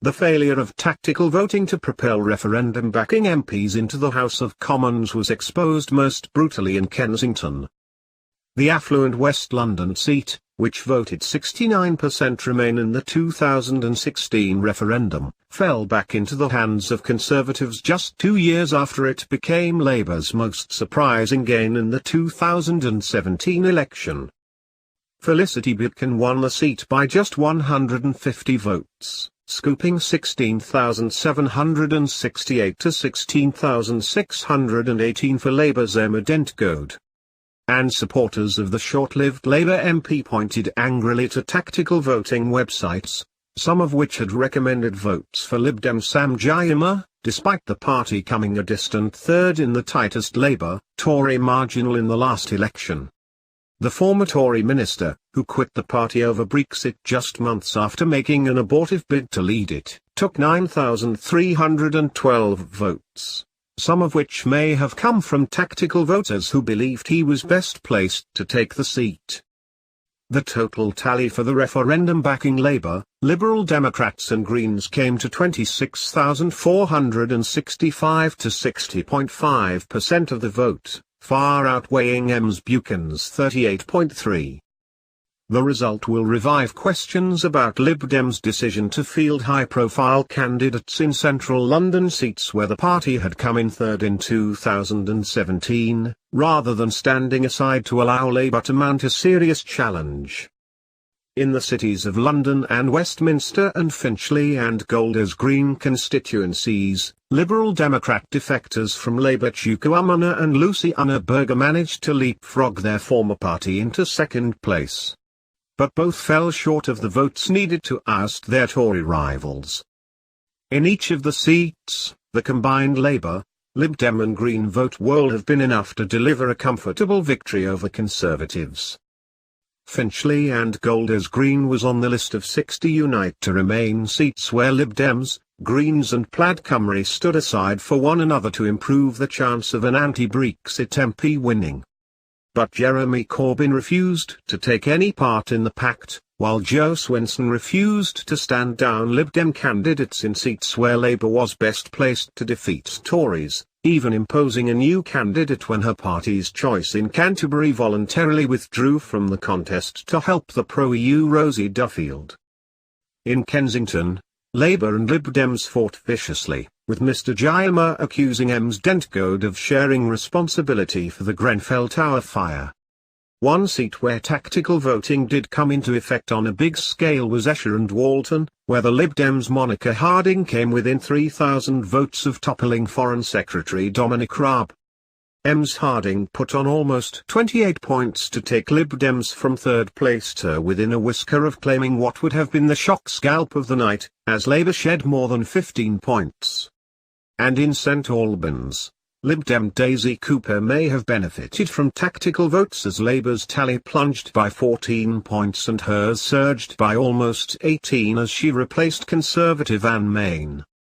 The failure of tactical voting to propel referendum-backing MPs into the House of Commons was exposed most brutally in Kensington. The affluent West London seat, which voted 69% Remain in the 2016 referendum, fell back into the hands of Conservatives just 2 years after it became Labour's most surprising gain in the 2017 election. Felicity Bidkin won the seat by just 150 votes, scooping 16,768 to 16,618 for Labour's Emma Dentgoad. And supporters of the short-lived Labour MP pointed angrily to tactical voting websites, some of which had recommended votes for Lib Dem Sam Gyimah, despite the party coming a distant third in the tightest Labour-Tory marginal in the last election. The former Tory minister, who quit the party over Brexit just months after making an abortive bid to lead it, took 9,312 votes, some of which may have come from tactical voters who believed he was best placed to take the seat. The total tally for the referendum backing Labour, Liberal Democrats and Greens came to 26,465 to 60.5% of the vote, far outweighing Ms Buchan's 38.3%. The result will revive questions about Lib Dem's decision to field high-profile candidates in central London seats where the party had come in third in 2017, rather than standing aside to allow Labour to mount a serious challenge. In the cities of London and Westminster and Finchley and Golders Green constituencies, Liberal Democrat defectors from Labour Chuka Umunna and Lucy Anna Berger managed to leapfrog their former party into second place. But both fell short of the votes needed to oust their Tory rivals. In each of the seats, the combined Labour, Lib Dem and Green vote will have been enough to deliver a comfortable victory over Conservatives. Finchley and Golders Green was on the list of 60 Unite to Remain seats where Lib Dems, Greens and Plaid Cymru stood aside for one another to improve the chance of an anti-Brexit MP winning. But Jeremy Corbyn refused to take any part in the pact, while Joe Swinson refused to stand down Lib Dem candidates in seats where Labour was best placed to defeat Tories, even imposing a new candidate when her party's choice in Canterbury voluntarily withdrew from the contest to help the pro-EU Rosie Duffield. In Kensington, Labour and Lib Dems fought viciously, with Mr Gyimah accusing Ms Dentgoad of sharing responsibility for the Grenfell Tower fire. One seat where tactical voting did come into effect on a big scale was Esher and Walton, where the Lib Dems' Monica Harding came within 3,000 votes of toppling Foreign Secretary Dominic Raab. Ms Harding put on almost 28 points to take Lib Dems from third place to within a whisker of claiming what would have been the shock scalp of the night, as Labour shed more than 15 points. And in St Albans, Lib Dem Daisy Cooper may have benefited from tactical votes as Labour's tally plunged by 14 points and hers surged by almost 18 as she replaced Conservative Anne Main.